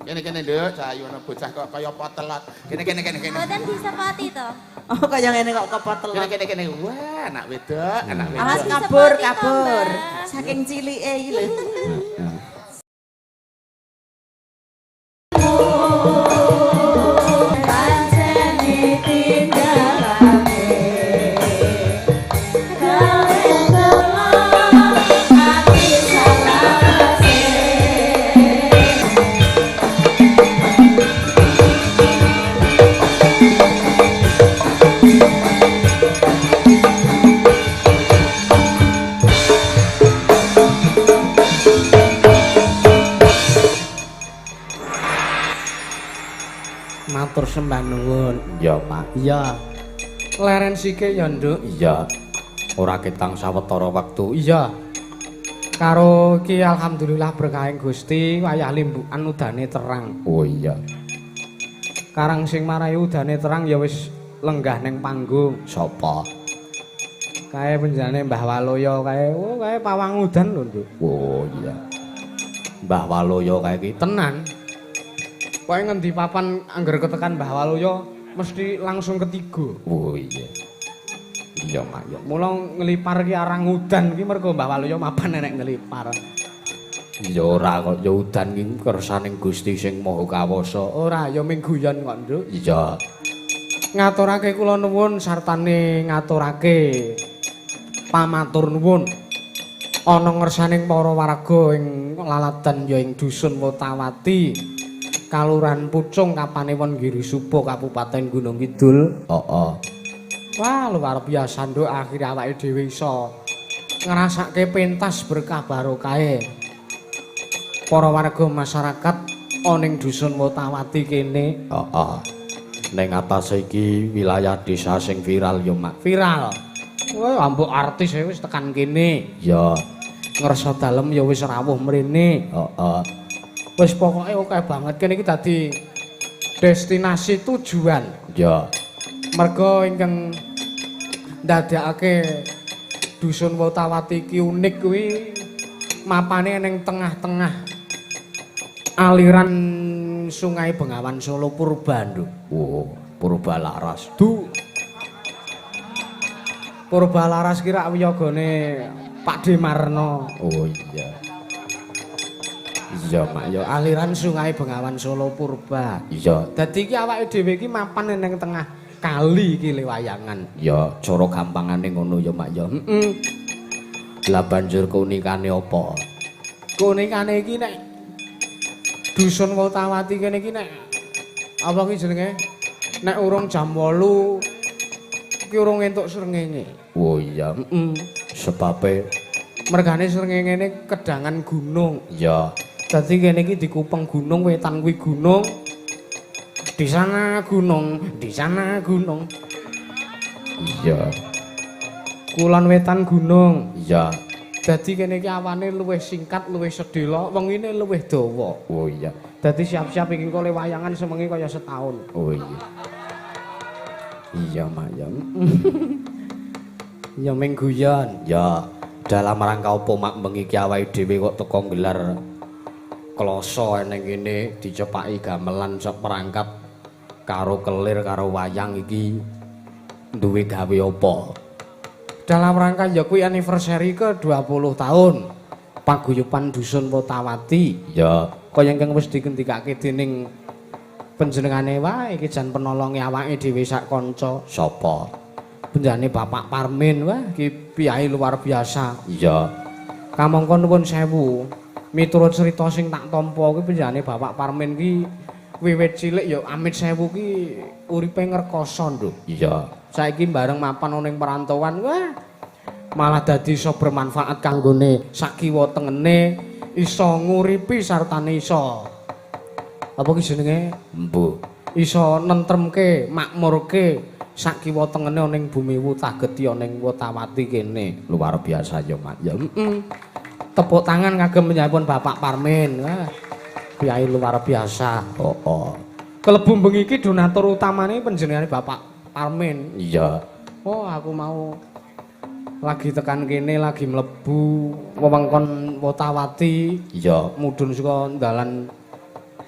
Kene nduk, sayu ana bocah kok kaya potelot. Kene. Mboten disepati to. Oh kaya ngene kok kepotelot. Kene. Wah, anak wedok. Alas Disepati to, kabur. Mbak. Saking cilike iki lho. Matur sembah nuwun. Ya, Mak. Iya. Leren sike ya, Nduk. Iya. Ora ketang sawetara wektu. Iya. Karo iki alhamdulillah berkahing Gusti wayah limbukan udane terang. Oh iya. Karang sing marai udane terang ya wis lenggah ning panggung. Sapa? Kae penjane Mbah Waloyo kae pawang udan lho, Nduk. Oh iya. Mbah Waloyo kae iki Tenan. Pokoke ngendi papan angger ketekan Mbah Waloyo mesti langsung ketiga. Oh iya. Iya, Mak. Ya. Mula ngelipar ki arang udan ki mergo Mbah Waloyo mapan enek ngelipar. Ya ora kok ya udan iki kersaning Gusti sing Maha Kawasa. Ora ya ming guyon kok, Nduk. Iya. Ngaturake kula nuwun sartane ngaturake pamatur nuwun ana ngersaning para warga ing laladan ya ing dusun Wotawati Kalurahan Pucung Kapanewon Giri Suba Kabupaten Gunung Kidul. Heeh. Wah luar biasa Nduk akhire awake dhewe iso ngrasake pentas berkah barokahe para warga masyarakat ana ing dusun Wotawati kene. Heeh. Ning atase iki wilayah desa sing viral ya, Mak. Viral. Wah, ambek artis wis tekan kene. Ya. Ngerasa dalem ya wis rawuh mrene. Heeh. Wis pokoke akeh banget kene iki dadi destinasi tujuan. Ya. Merga ingkang ndadekake dusun Wotawati iki unik kuwi mapane ning tengah-tengah aliran Sungai Bengawan Solo Purba, Nduk. Oh, Purba Laras. Purba Laras kira wiyagane Pak Demarno. Oh iya. Iya, Mak. Ya. Aliran Sungai Bengawan Solo Purba. Iya. Dadi iki awake dhewe iki mapan ning tengah kali iki Lewayangan. Ya, cara gampangane ngono ya, Mak ya. Heeh. Lah banjur keunikane apa? Keunikane iki nek dusun Wotawati kene iki nek apa ki jenenge? Nek urung jam 8 ki urung entuk srengenge. Oh iya. Heeh. Sebabe Mergane srengenge kedangan gunung. ya. Dadi kene iki dikupeng gunung, wetan kuwi gunung. Di sana gunung, di sana gunung. Iya. Kulon wetan gunung. Iya. Dadi kene iki awane luwih singkat, luwih sedhela, wengine luwih dawa. Oh iya. Dadi siap-siap iki kok Lewayangan semengi kaya setahun. Oh iya. Iya, Mak ya. Ya ming guyon. Ya, dalam rangka apa Mak bengi iki awake dhewe kok teko gelar kloso ning kene dicepaki gamelan sok perangkat karo kelir karo wayang iki duwe gawe apa? Dalam rangka ya kuwi anniversary ke 20 tahun paguyuban dusun Wotawati. Ya, Kaya ingkang wis dikendikake dening panjenengane wae iki jan penolonge awake dhewe sak kanca. sapa? Penjane Bapak Parmin wah iki piyai luar biasa. Iya. Kamangka nuwun sewu. Miturut cerita sing tak tampa kuwi penjane Bapak Parmin ki wiwit cilik ya amit sewu ki uripe ngrekoso, Nduk. Iya. Saiki bareng mapan ning perantauan wah malah dadi iso bermanfaat kanggone sak kiwa tengene iso nguripi sartane iso apa ki jenenge Mbuh. iso nentremke makmurke sak kiwa tengene ning bumi Wutageti ning Wotawati kene. Luar biasa ya, Mak. Ya. Tepuk tangan kagem menyambut Bapak Parmin. Wah, kiai luar biasa. Oh. Kelebu bengi iki donatur utamane panjenengane Bapak Parmin. Iya. Oh, aku mau lagi tekan kene lagi mlebu wewengkon Wotawati. Iya. Mudhun saka dalan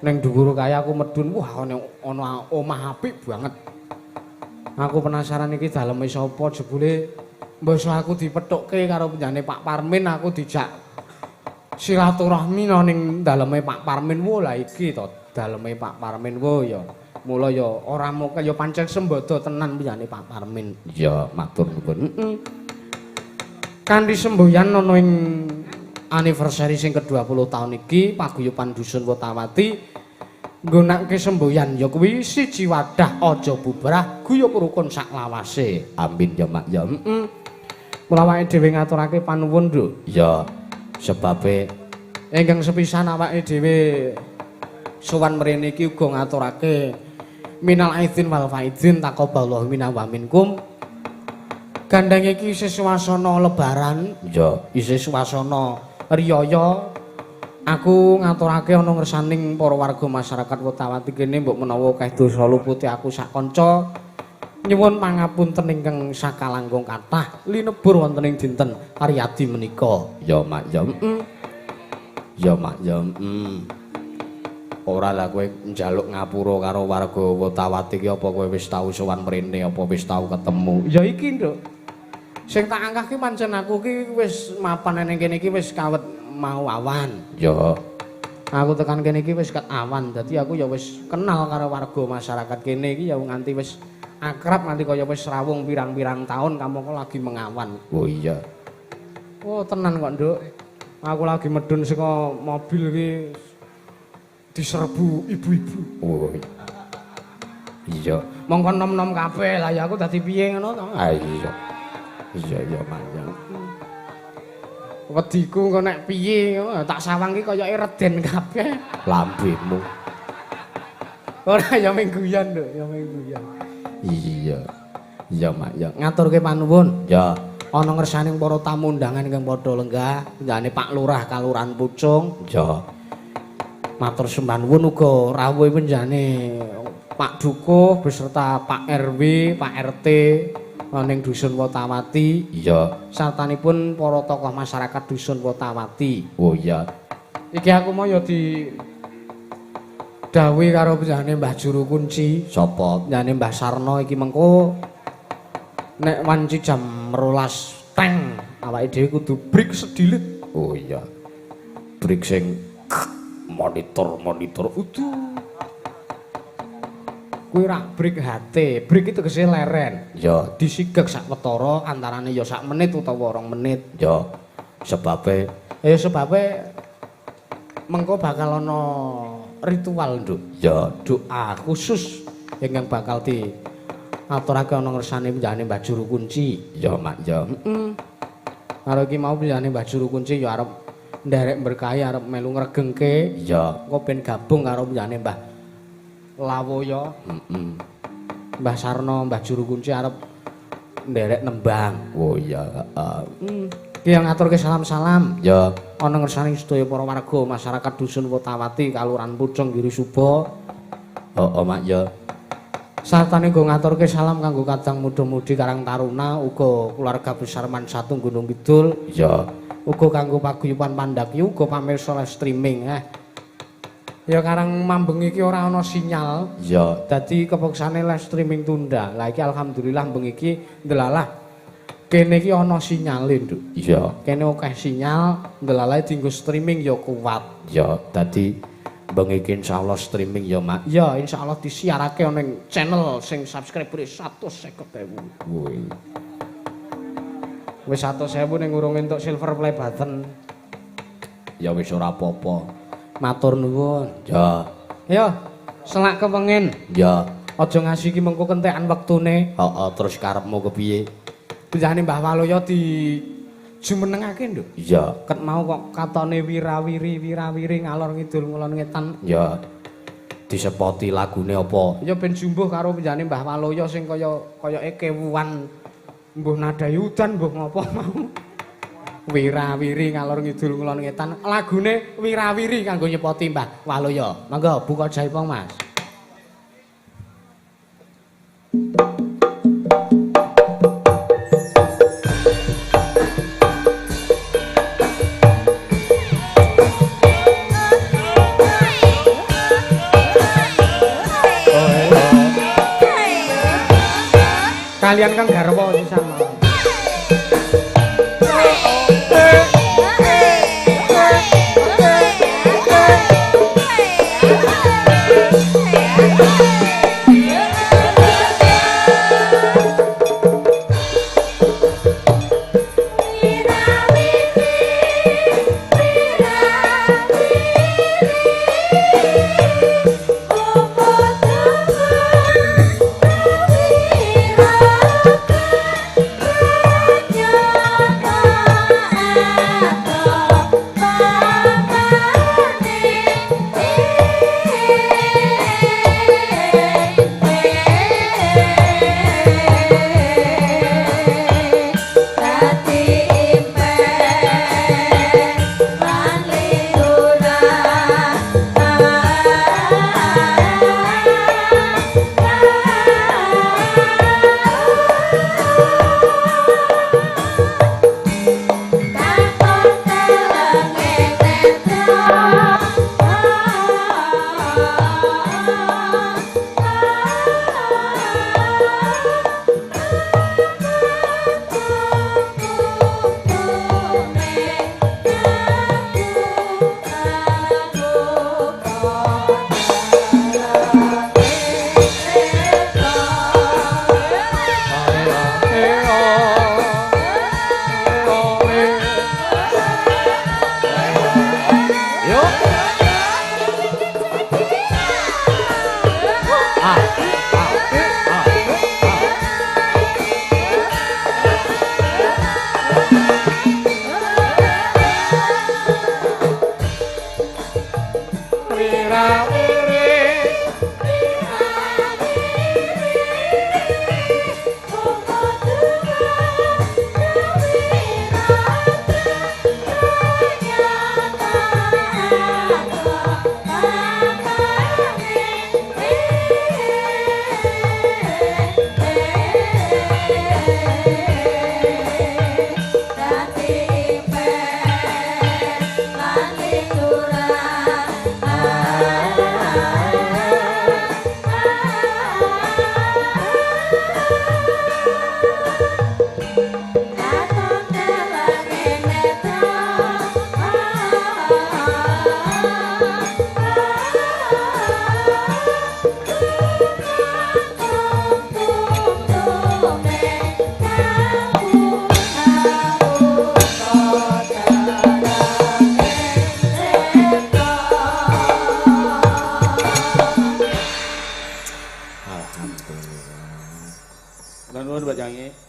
Ning dhuwur kae aku medun, wah ana omah apik banget. Aku penasaran iki daleme sapa jebule mbasa aku dipethukke karo penjane Pak Parmin aku dijak silaturahmi ning daleme Pak Parmin. Wo lah iki to daleme Pak Parmin wo ya. Mula ya ora mung kaya pancen sembada tenan penjane Pak Parmin. Ya matur nuwun. Kanthi semboyan ana ing anniversary sing ke-20 taun iki paguyuban Dusun Wotawati nggunakake semboyan ya kuwi siji wadah aja bubrah guyub rukun sak lawase. Amin ya mak ya. Mula awake dhewe ngaturake panuwun lho. Ya sebabe Ingkang sepisan awake dhewe sowan mrene iki uga ngaturake minal aidin wal faidin taqabbalallahu minna wa minkum. Gandeng iki isih swasana lebaran, ya isih swasana riyaya. Aku ngaturake ana ngersaning para warga masyarakat Wotawati kene mbok menawa akeh dosa luputi aku sak kanca nyuwun pangapunten ingkang sakalangkung kathah linebur wonten ing dinten Aryadi menika. Ya mak ya. Ya mak ya. Ora lah kowe njaluk ngapura karo warga Wotawati ki apa kowe wis tau sowan mrene apa wis tau ketemu? Ya iki, Nduk. Sing tak angkah ki pancen aku ki wis mapan ning kene iki wis kawet mau awan. Ya. Aku tekan kene iki wis ket awan. Dadi aku ya wis kenal karo warga masyarakat kene iki ya nganti wis akrab nganti kaya wis rawung pirang-pirang taun kamu kok lagi mengawan. Oh iya. Oh tenan kok, Nduk. Aku lagi medun saka mobil iki diserbu ibu-ibu. Oh. Iya. Mongko nom-nom kabeh lah ya aku dadi piye ngono to. Ah iya. Iya ya mak ya. Wediku engko nek piye tak sawang ki koyoke reden kabeh. Lambemu. Ora ya ming guyon, Nduk, ya ming guyon. Iya. Iya mak ya. Ngaturke panuwun. Ya. Ana ngersaning para tamu undangan ingkang padha lenggah, njane Pak Lurah Kalurahan Pucung. Ya. Matur sembah nuwun uga rawuhe penjane Pak Dukuh beserta Pak RW, Pak RT ning Dusun Wotawati. Iya. Sartanipun para tokoh masyarakat Dusun Wotawati. Oh iya. Iki aku mau ya di dawuhi karo penjane Mbah Juru Kunci. Sapa? Penjane Mbah Sarno iki mengko nek wanci jam 12 teng awake dhewe kudu break sedilit. Oh iya. Break sing monitor utuh. Kuwi rak break HT. Break itu tegese leren. Ya, Disigek sak wetara antarane ya sak menit utawa 2 menit. ya. Sebabe Mengko bakal ana ritual, Nduk. ya Doa khusus ingkang bakal aturake ana ngersane penjane Mbah Juru Kunci. ya mak ya. Karo iki mau penjane Mbah Juru Kunci ya arep nderek berkahi arep melu ngregengke. Ya. Engko ben gabung karo penjane Mbah Lawoya. Mbah Sarno, Mbah Juru Kunci arep nderek nembang. Oh iya, Ki ngaturke salam-salam. Ya. Ana ngersane sedaya para warga masyarakat Dusun Wotawati, Kalurahan Pucung, Giri Suba. Oh mak ya. Sartane go ngaturke salam kanggo kadang muda-mudi Karang Taruna, uga keluarga besar Mansatu Gunung Kidul. Ya. Uga kanggo paguyuban Pandaki, uga pamirsa live streaming. Ya karang mambeng iki ora ana sinyal. Ya. Dadi kepeksane live streaming tunda. Lah iki alhamdulillah mbeng iki ndelalah kene iki ana sinyale, Nduk. Ya. Kene akeh sinyal, ndelalah dienggo streaming ya kuat. Ya, dadi bengi insyaallah streaming ya mak. Ya insyaallah disiarake ning channel sing subscriber 150.000. Woi. Wis 100.000 ning urung entuk silver play button. Ya wis ora apa-apa. Matur nuwun. Ya. Ya, selak kepengin. Ya. Aja ngasih iki mengko kentekan wektune. Heeh, terus karepmu kepiye? Penjane Mbah Waloya di jumenengake, Nduk. Ya. Ket mau kok katone wirawiri ngalor ngidul ngulon ngetan. Ya. Disepoti lagune apa? Ya ben jumbuh karo penjane Mbah Waloya sing kayake kewuan mbuh nadai udan mbuh ngopo mau. Wirawiri ngalor ngidul ngulon ngetan. Lagune wirawiri kanggo nyepoti Mbah Waloya. Monggo buka jaipong, Mas. kalian Kang Garwa sisan mawon.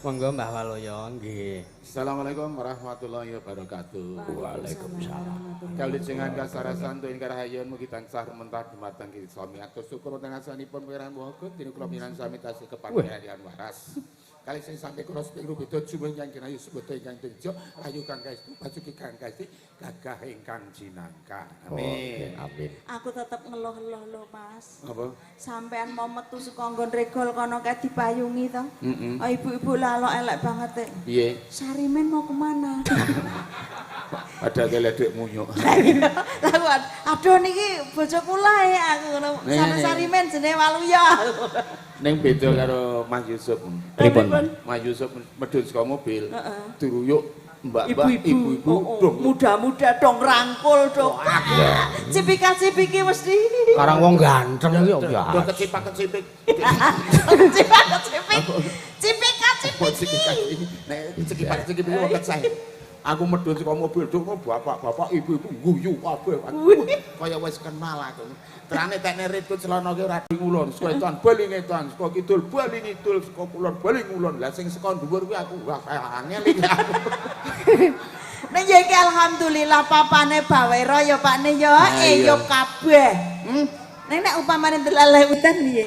Monggo Mbah Waloyo nggih. Assalamualaikum warahmatullahi wabarakatuh. Waalaikumsalam. Kalujengan kasarasan tuwin karahayun mugi tansah mentah dumateng Gusti Swami atus syukur wonten asanipun pangeran Wogo dina kula minan sami tasih kepangeran waras. Kali sing sampe kula seping rubeda jumeneng yang kinayu sebut ingkang tejo ayu kang kaestu pacuki kang kaesti gagah ingkang jinangka. Amin. Amin. Aku tetep ngeluh-eluh lho, Mas. Apa? Sampean mau metu saka nggon regol kono kae dipayungi to. Heeh. Ibu-ibu lalok elek banget e. Piye? Sarimen mau kemana? Ada geledek munyuk. Lagu aduh niki bojo kula aku ngono. Sama Sarimen jenenge Waluya. Ning beda karo Mas Yusuf. Pripun? Mas Yusuf medhun saka mobil. Duruyuk mbak-mbak ibu-ibu dong Muda-muda dong rangkul dong. Cipika-cipiki mesti. Karang wong ganteng iki ya. Do kecipak-kecipik. Cipika-cipik. Cipika-cipiki. Nek cekipak-cekipik wong kecah. Aku medhun saka mobil dong bapak-bapak ibu-ibu guyu kabeh. Kaya wis kenal aku. Terane tekne ritut celana ki ora ngulon, saka etan bali ngetan, saka kidul bali ngidul, saka kulon bali ngulon. Lah sing saka dhuwur kuwi aku wah angel iki aku. Nek ya iki alhamdulillah papane Bawero ya Pakne ya eyup kabeh. Nek upamane delale udan piye?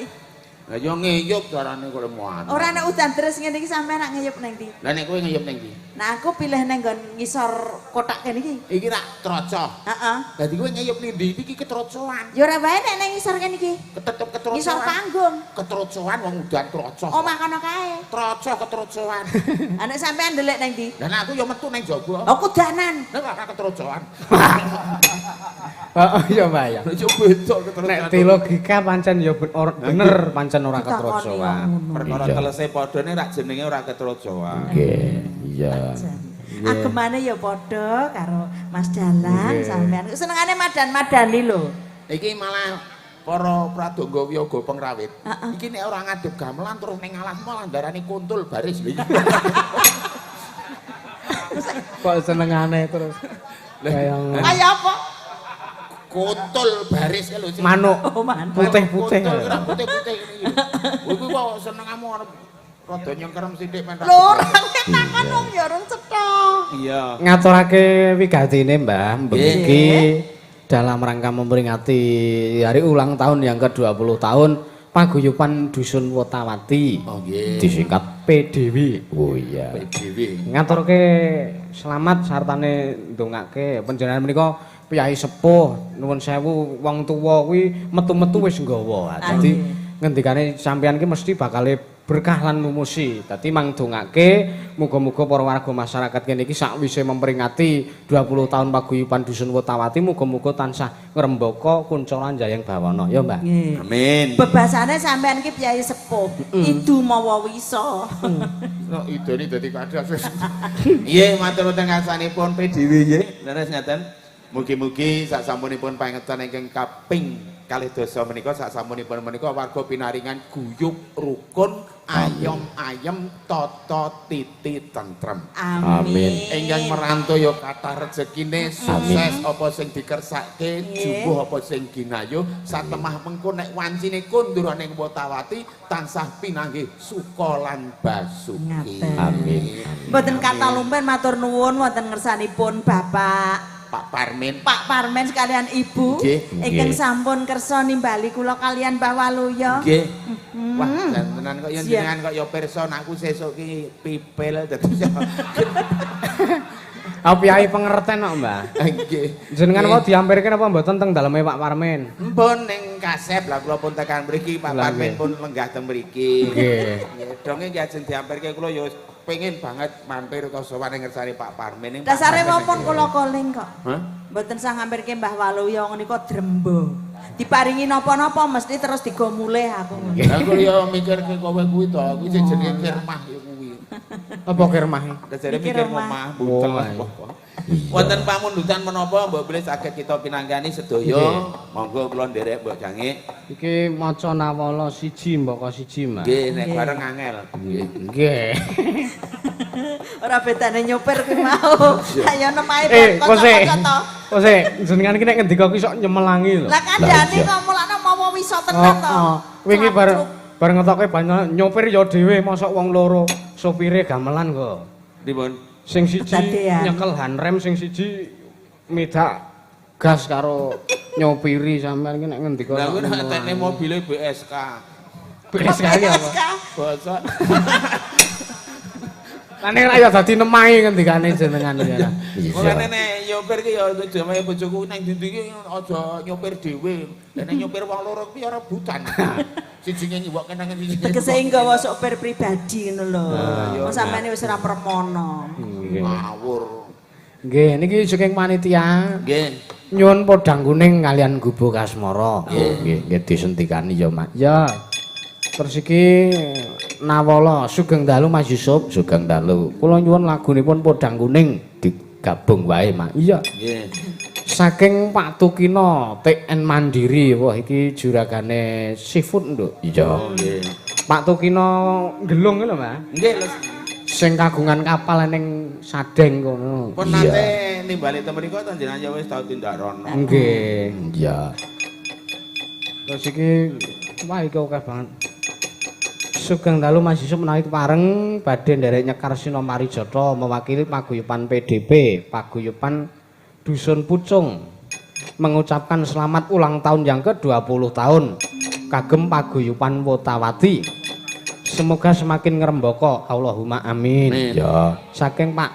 Lah yo ngeyup carane kok moan. Ora nek udan terus ngene iki sampean nak ngeyup nang ndi? Lah nek kowe ngeyup ning ndi? Nah aku pilih nang nggon ngisor kotak kene iki. Iki rak troco. Heeh. Dadi kowe ngeyup ning ndi iki ketrocoan. Ya ora bae nek nang ngisor kene iki. Tetep ketrocoan. Ngisor panggung. Ketrocoan wong udan troco. Omah kono kae. Troco ketrocoan. Lah nek sampean ndelik nang ndi? Lah aku yo metu ning jaba. Oh kudanan. Nek ora ketrocoan. Heeh ya Mbak ya. Yo beda keterusan. Nek di logika pancen ya bener pancen ora ketrojoan. Perkara telese padha nek rak jenenge ora ketrojoan. Nggih, iya. Agemane ya padha karo Mas Dalang sampean. Senengane madan-madani lho. Iki malah para pradonga wiyaga pengrawit. Iki nek ora ngadep gamelan terus ning alas malah ndarani kuntul baris lho. Kok senengane terus. Kayang Kaya apa? Kuntul baris lho sing manuk. Oh, manuk. Putih-putih. Kuntul ora putih-putih ngene iki. Kuwi kok senengamu arep rada nyengkerem sithik men. Lho, ora takon wong ya urung cetha. Iya. Ngaturake wigatine Mbah iki dalam rangka memperingati hari ulang tahun yang ke-20 tahun Paguyuban Dusun Wotawati. Oh nggih. Disingkat PDW. Oh iya. PDW. Ngaturke selamat sartane ndongake panjenengan menika piyai sepuh nuwun sewu wong tuwa kuwi metu-metu wis nggawa. Dadi ngendikane sampeyan ki mesti bakal berkah lan lumusi. Dadi mang dongake muga-muga para warga masyarakat kene iki sakwise memperingati 20 tahun Paguyuban Dusun Wotawati muga-muga tansah ngrembaka kuncalan jayang bawana ya Mbak. Amin. Bebasane sampean ki piyai sepuh, idu mawa wisa. Kok idone dadi kadas wis. Nggih, matur nuwun ngasanipun PDW nggih. Leres ngaten. Mugi-mugi sasampunipun pangetan ingkang kaping 2 menika sasampunipun menika warga pinaringan guyub rukun ayem-ayem tata titi tentrem. Amin. Ingkang merantaya kathah rezekine sukses apa sing dikersake jumbuh apa sing ginayuh satemah mengko nek wancine kondurane Wotawati tansah pinanggih suka lan basuki. Amin. Mboten kata lumpen matur nuwun wonten ngersanipun Bapak Pak Parmin. Pak Parmen sekalian Ibu ingkang sampun kersa nimbali kula kalian Mbah Waluya. Nggih. Wah, tenan kok yen jenengan kok ya pirsa aku sesuk ki pipil dadi. Piyai pengerten kok Mbah. Nggih. Jenengan kok diampirke napa mboten teng daleme Pak Parmen? Mpun ning kasep lah kula pun tekan mriki Pak Parmin pun lenggah teng mriki. Nggih. Donge nggih ajeng diampirke kula ya pengen banget mampir utawa sowan ning ngersane Pak Parmin. Dasare wonten kula koling kok. Hah? Mboten sah ngampirke Mbah Waluya menika drembo. Diparingi napa-napa mesti terus digo mulih aku. Lah kok ya mikirke kowe kuwi to, kuwi sing jenenge kirmah ya kuwi. Apa kirmah? Dasare mikir omah buntel. Wonten pamundutan menapa mbok bilih saged kita pinanggani sedaya. Monggo kula nderek Mbok Jange. Iki maca Nawala 1 mbaka 1 Mbak. Nggih, nek bareng angel. Nggih. Nggih. Ora bedane nyopir kuwi mau. Ayo nemae Kose. kanca-kanca to. Kose, jenengan iki nek ngendika kuwi sok nyemelangi lho. Lah kandhane kok mulane mawa wisa tenan to. Wingi bareng ngetoke banyak nyopir ya dhewe mosok wong loro sopire gamelan kok. Dipun. Sing siji Kedadean. nyekel handrem, sing siji medak gas karo nyopiri sampean iki nek ngendika. Lah kuwi nek tekne mobile BSK. BSK apa? Bosok. Lah nek ya dadi nemahi ngendikane jenengan ya. Mulane nek nyopir ki ya jamahe bojoku nang ndi iki aja nyopir dhewe. Lah nek nyopir wong loro kuwi ora rebutan. Sijine nyiwok kenangan siji. Tegese nggawa sopir pribadi ngono lho. Wong sampeyan wis ora permono. Ngawur. Nggih, niki saking panitia. Nggih. Nyuwun podang kuning kalian Gubo Kasmara. Nggih, nggih disentikani ya, Mak. Ya. Terus iki Nawala Sugeng Dalu Mas Yusuf, Sugeng Dalu. Kula nyuwun lagunipun podang kuning digabung wae, Mak. Iya. Nggih. Saking Pak Tukino TN Mandiri. Wah, iki juragane seafood, Nduk. Iya. Nggih. Pak Tukino Gelung lho, Mbak. Nggih, Sing kagungan kapal ning Sadeng kono. pun nate nimbali temen iku to jenengan ya wis tau tindak rono. Nggih. Iya. Terus iki wah iki akeh banget. Sugeng Dalu Mas Yusuf menawi pareng badhe nderek nyekar Sina Marijata mewakili paguyuban PDP, paguyuban Dusun Pucung mengucapkan selamat ulang tahun yang ke-20 tahun kagem paguyuban Wotawati. Semoga semakin ngrembaka. Allahumma amin. Ya. Saking Pak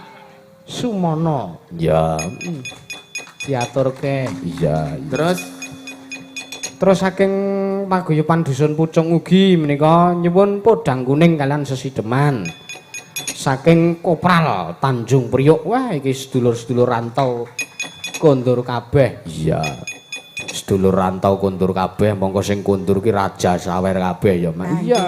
Sumono Ya. diaturke. Iya. Terus saking paguyuban Dusun Pucung ugi menika nyuwun podang kuning kalian sesideman. Saking Kopral Tanjung Priok. Wah iki sedulur-sedulur rantau kondur kabeh. Iya. Sedulur rantau kondur kabeh, mongko sing kondur ki raja sawer kabeh ya, Mak. Iya.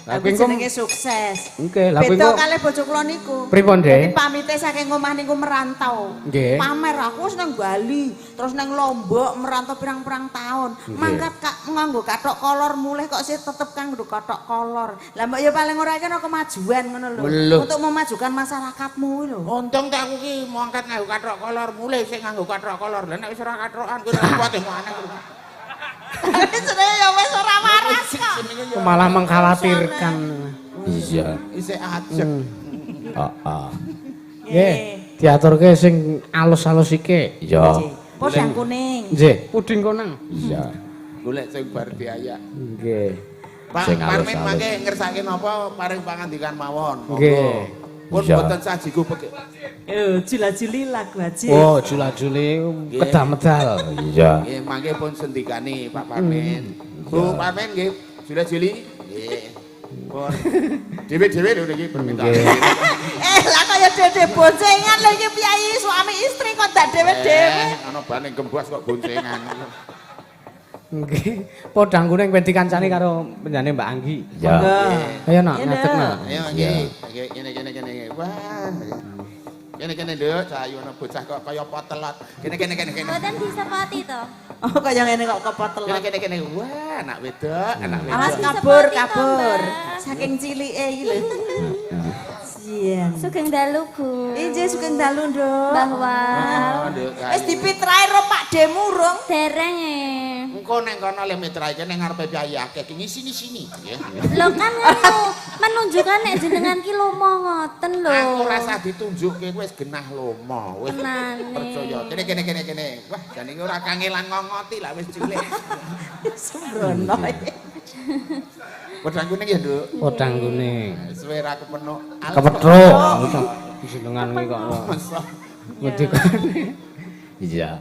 Aku Lah jenenge sukses. Nggih, lha Beda kowe kalih bojo kula niku. pripun, Dadi Dek? pamite saking omah niku merantau. Nggih. Pamer aku wis nang Bali, terus nang Lombok merantau pirang-pirang tahun. Mangkat kak nganggo kathok kolor mulih kok sih tetep kanggo kathok kolor. Lah mbok ya paling ora kena kemajuan ngono lho. Lho. Untuk memajukan masyarakatmu lho. Untung tak aku ki mau angkat nganggo kathok kolor, mulai sing nganggo kathok kolor. Lah nek wis ora kathokan kuwi repot maneh. Sedaya ya wis ora waras kok. malah mengkhawatirkan. Iya. Isih ajeg. Heeh. Nggih, diaturke sing alus-alus iki. Iya. Podang kuning. Nggih, puding konang. Iya. Golek sing bar diayak. Nggih. Pak Sing Parmin alus-alus. mangke ngersake napa paring pangandikan mawon. Monggo. Nggih. Pun Iya. boten sajiku pekik. Jula-juli lagu aja. Oh, jula-juli kedah medal. Iya. Nggih, mangke pun sendikani Pak Parmin. Bu Parmin nggih, juli-juli. Nggih. Pun dhewe-dhewe lho niki permintaan. Lah kaya dhewe boncengan lho iki piyai suami istri kok ndak dhewe-dhewe. Ana bane gembos kok boncengan. Nggih. Podang kuning ben dikancani karo penjane Mbak Anggi. Iya. Ayo nak ngadeg nak. Ayo nggih. Nggih, kene. Wah. Kene Nduk, cahayono bocah kok kaya potelot. Kene. Mboten disepati to. Oh kaya ngene kok kepotelot. Kene. Wah, anak wedok. Awas kabur. Saking cilike iki lho. Sian. Sugeng dalu, Bu. Injih sugeng dalu, Nduk. Bahwa Nduk. Wis dipitrahi ro Pak Demurung. dereng Engko ning kono le mitra iki ning ngarepe piye akeh sini. Nggih. lho kan anu menunjukkan nek jenengan ki lomo ngoten lho. Aku rasa ditunjukke wis genah lomo, wis Tenane. percaya. Kene. Wah, jan iki ora kangelan ngongoti lah wis cilik. Sembrono. Pedang kuning ya, Nduk. Podang kuning. Suwe ra kepenuk. Kepetro. Jenengan iki kok. Ngedikane. Iya.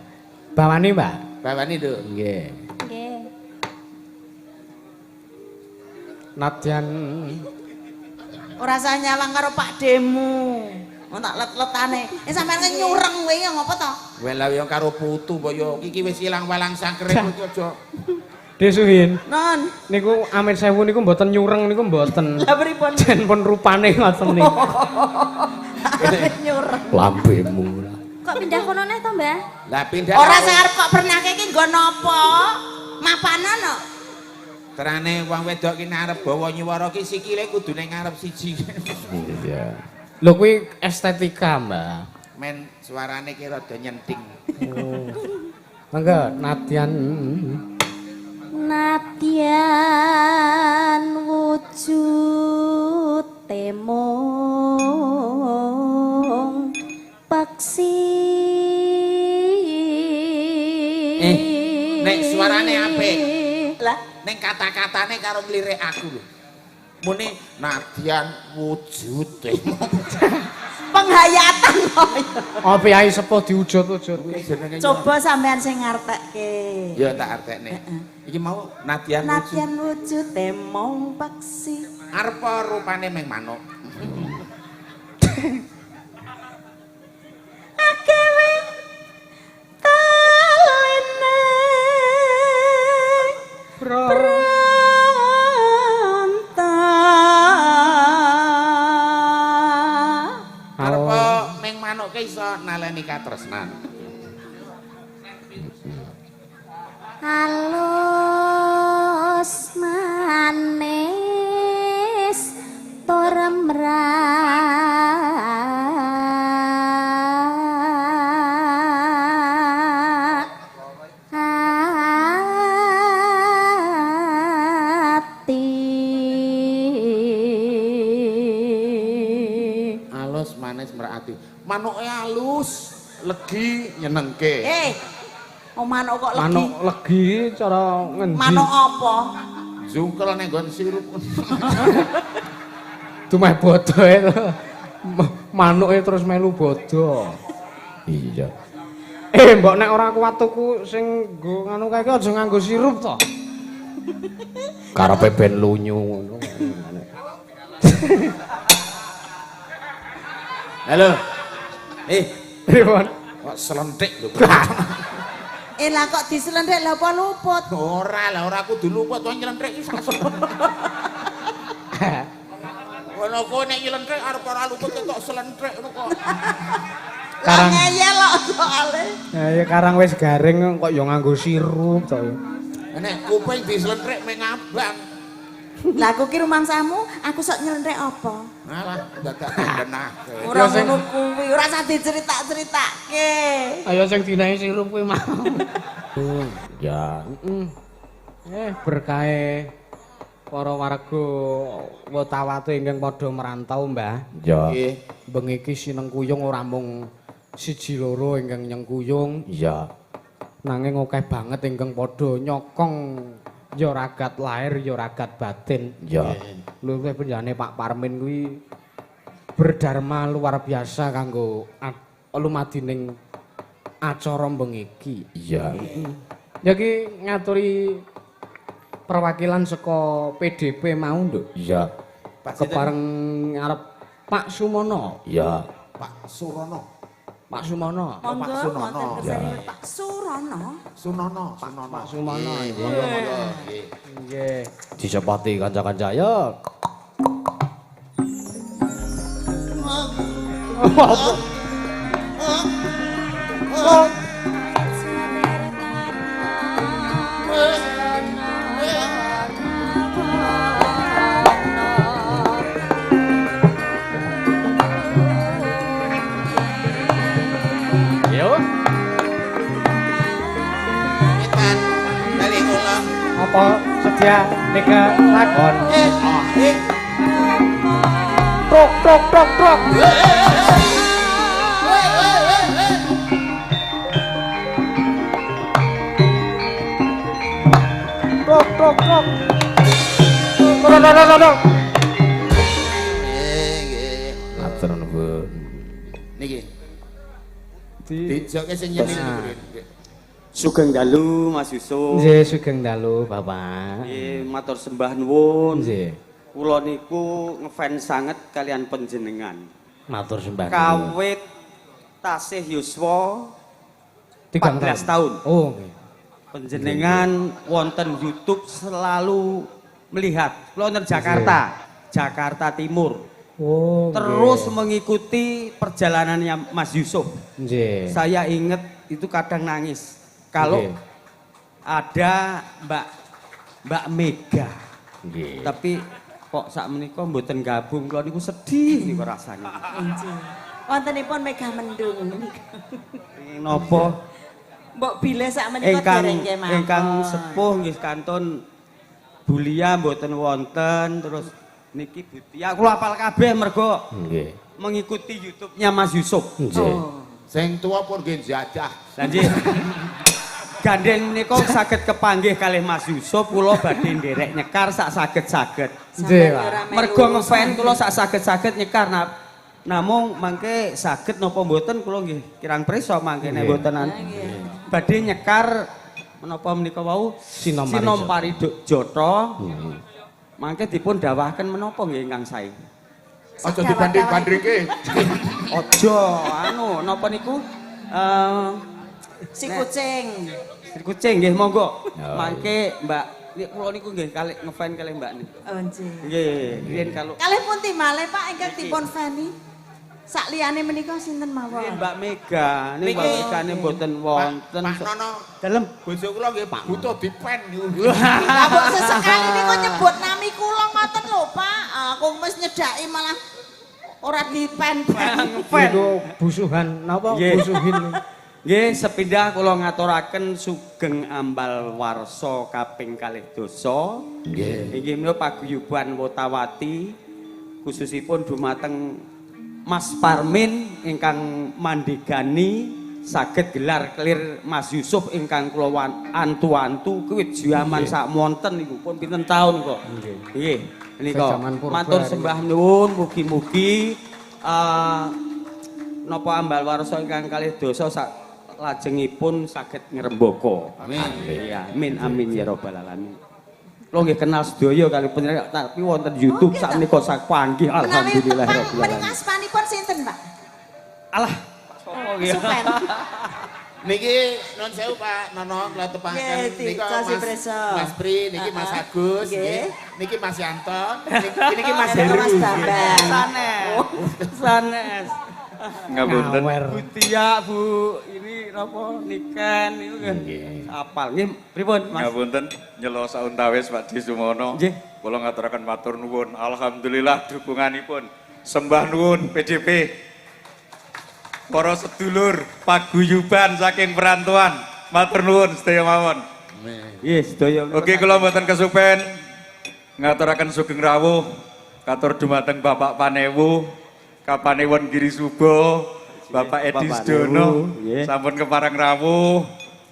Bawani, Mbak. Bawani, Nduk. Nggih. Nggih. Nadyan Ora usah nyawang karo Pak Demu. Wong tak let-letane. Sampeyan kan nyureng kowe ya ngopo to? Well lah yo karo putu mbok yo iki wis ilang walang sangkrep iki aja. Desuhin. Non, Niku amit sewu niku mboten nyureng niku mboten. lah pripun? Jen pun rupane ngoten niku. Nyureng. Lambemu lah. Kok pindah kono neh to, Mbah? Lah pindah. Ora sing arep kok pernahke iki nggo napa? Mapanono. Terane wong wedok ki arep bawa nyuwara ki sikile kudune ngarep siji. Iya. Lho kuwi estetika, Mbak. Men suarane ki rada nyenting. Mangga Nadyan Nadyan wujud temong paksi. Nek suarane apik. Lah, Ning kata-katane karo nglirik aku lho. Mune Nadyan wujud. penghayatan kok. oh piyai sepuh diujud-ujud. Jenenge Coba sampean sing ngartekke. ya tak artekne. Iki mau Nadyan wujud. Nadyan wujud temong paksi. Arep rupane meng manuk. Akewe talene pronta. Arep meng manuk ke iso naleni katresnan. Halus manis tur Alus manis merati. Manuke alus, legi nyenengke. Oh manuk kok legi. Manuk legi cara ngendi? Manuk apa? Jungkel ning nggon sirup. Dumeh bodohe to. Manuke terus melu bodo. Iya. Mbok nek ora kuat tuku sing nggo nganu kae aja nganggo sirup to. Karepe ben lunyu ngono. Halo. Pripun? Kok selentik lho. Lah kok diselentik lha apa luput? Ora lah, ora kudu luput wong nyelentik iki sasuk. Ono kowe nek nyelentik arep ora luput ketok selentik ngono kok. Karang ngeyel kok soalé. Ya karang wis garing kok ya nganggo sirup to. Nek kuping diselentik mek ngabang. Lah aku ki rumangsamu, aku sok nyelentik apa? Alah, dadak denah. Ora ngono kuwi, ora usah diceritak-ceritake. Ayo sing dinae sirup kuwi mau. Ya. Berkahe para warga Wotawatu ingkang padha merantau, Mbah. Ya. Nggih. Bengi iki sinengkuyung ora mung siji loro ingkang nyengkuyung, Ya. nanging akeh banget ingkang padha nyokong ya ragat lahir ya ragat batin. Ya. Lho penjane Pak Parmin kuwi berdharma luar biasa kanggo lumadining acara bengi iki. Iya. Ya ki ngaturi perwakilan saka PDP mau, Nduk. Iya. Kepareng ngarep Pak Sumono. Iya. Pak Surono. Pak Sumono. Monggo Pak Sunono. wonten kersanipun Pak Surono. Sunono. Pak Sumono. Monggo, monggo. Nggih. Nggih. Dicepati kanca-kanca ya. Yo. Pitan bali ulang. Apa sedia nika lakon? Trok trok trok trok. Trok trok trok. Trok trok trok trok. Nggih. Matur nuwun. Niki. Dijoke sing nyeni niku. Sugeng dalu Mas Yusuf. Nggih sugeng dalu Bapak. Nggih matur sembah nuwun. Nggih. Kula niku ngefans sanget kalian panjenengan. Matur sembah. Kawit tasih yuswa 14 tahun. Oh nggih. Panjenengan wonten YouTube selalu melihat. Kula wonten Jakarta, Jakarta Timur. Oh. Terus mengikuti perjalanannya Mas Yusuf. Nggih. Saya ingat itu kadang nangis. Kalau Nggih. ada Mbak Mega. Nggih. Tapi kok sak menika mboten gabung kula niku sedih niku rasane. Wontenipun Megah Mendung menika. Napa Mbok bilih sak menika dereng kemawon. ingkang sepuh nggih kantun Bulia mboten wonten terus niki Butia kula apal kabeh mergo Nggih. mengikuti YouTube-nya Mas Yusuf. Nggih. Sing tuwa pun nggih jadah. Lah nggih. Gandeng niku saged kepanggih kalih Mas Yusuf kula badhe nderek nyekar sak saged-saged. Nggih, Pak. Mergo ngefans kula sak saged-saged nyekar namung mangke saged napa mboten kula nggih kirang prisa mangke nek mboten badhe nyekar menapa menika wau Sinompari Jotho. Mangke dipun dawahken menapa nggih ingkang sae. Aja dibanding-bandingke. Aja anu napa niku Si kucing. Sri kucing nggih monggo. Mangke Mbak kula niku nggih kalih ngefans kalih Mbak niku. Oh nggih. Nggih, riyen kalau Kalih pun timale Pak ingkang dipun fani. Sak liyane menika sinten nggih mawon? Mbak Mega, niku Mbak Mega ne mboten wonten. Pak Nono, Dalem. bojo kula nggih butuh dipen niku. Lah kok sesekali niku nyebut nami kula ngoten lho Pak. Aku wis nyedaki malah ora dipen-pen. Niku busuhan napa Nggih. busuhin. Nggih, sepindah kula ngaturaken sugeng ambal warsa kaping 2 dosa. Nggih. Inggih menika paguyuban Wotawati khususipun dumateng Mas Parmin ingkang mandhegani saged gelar kelir Mas Yusuf ingkang kula antu-antu kuwi jaman sak monten niku pun pinten taun kok. Nggih. Menika Sejaman purba matur niku. sembah nuwun mugi-mugi napa ambal warsa ingkang kalih dosa sak lajengipun saged ngrembaka. Amin. Iya, amin amin ya rabbal alamin. Kula nggih kenal sedaya kali panjenengan tapi wonten YouTube Oh, sak menika sak panggih Menawi alhamdulillah tepang rabbil menika alamin. asmanipun sinten Pak? Alah, Oh, Supen. Niki non sewu Pak Nono kula tepangaken Nggih, niki Casi Mas Preso. Mas Pri, niki Mas Agus, Nggih. nggih. Niki Mas Yanto, niki Mas Ada Heru. Mas Bambang. Sanes. Ngapunten. Bu Tia, Bu, ini napa Niken niku nggih. Apal nggih pripun Mas? Ngapunten nyelo sauntawis Pak Di Sumono. Nggih. Kula ngaturaken matur nuwun. Alhamdulillah dukunganipun. Sembah nuwun PDP. Para sedulur paguyuban saking perantauan. Matur nuwun sedaya mawon. Nggih, sedaya. Oke, kula mboten kesupen ngaturaken sugeng rawuh katur dumateng Bapak Panewu, Kapanewon Giri Subo, Bapak Edi Bapak Sedono, Panewu, nggih. sampun kepareng rawuh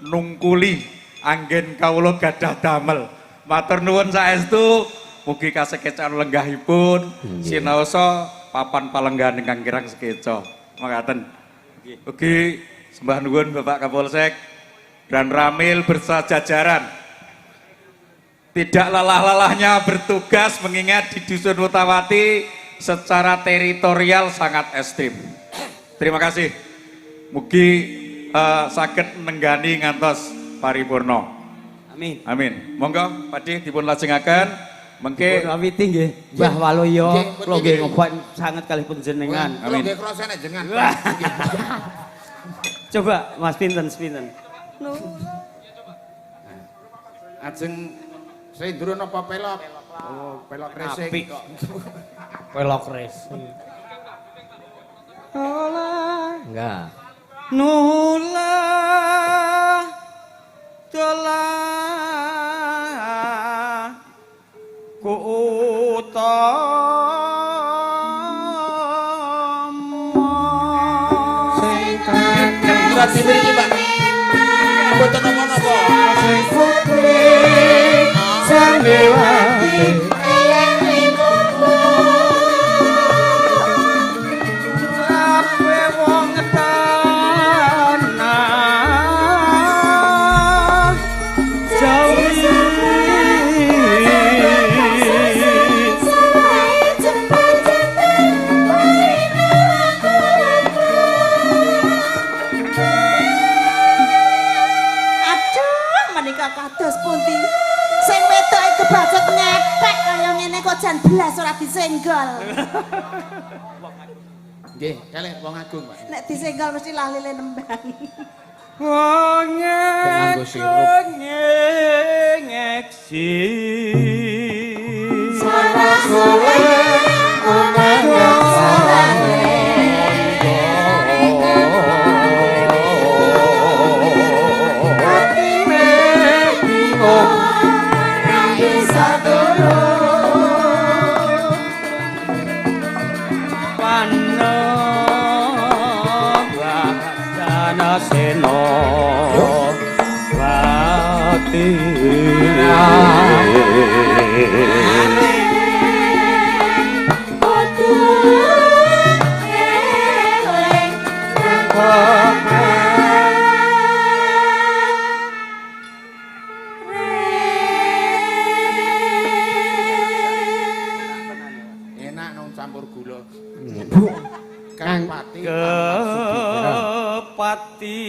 nungkuli anggen kawula gadah damel. Matur nuwun saestu, mugi kasekecan lenggahipun sinaosa papan palenggan ingkang kirang sekeca. Makaten. Ugi sembah nuwun Bapak Kapolsek dan Ramil bersajajaran. Tidak lelah-lelahnya bertugas mengingat di Dusun Wutawati secara teritorial sangat ekstrim. Terima kasih. Mugi saged nenggani ngantos paripurna. Amin. Amin. Monggo Pakde dipun lajengaken mengke Awiti nggih. Mbah Waloyo Nggih, kula nggih ngobat sanget kalih panjenengan. Kula nggih krasa nek jenengan. Coba Mas pinten. Ajeng Sendro napa pelok? Oh, pelok racing Apik. kok. Pelok racing. Enggak. Nula telah ku utama Surat diberi Pak. Mboten napa-napa. ape wong tanah jawi Aduh, menika kados pundi? Sing wedoke kebacut ngepek kaya ngene kok jan blas ora disenggol. Nggih, kalih wong agung Pak. Nek disenggol mesti lali nembang. nganggo sirup. ngeksi Panabhasana seno Wati Enak nang campur gula. Kang Pati. Kepati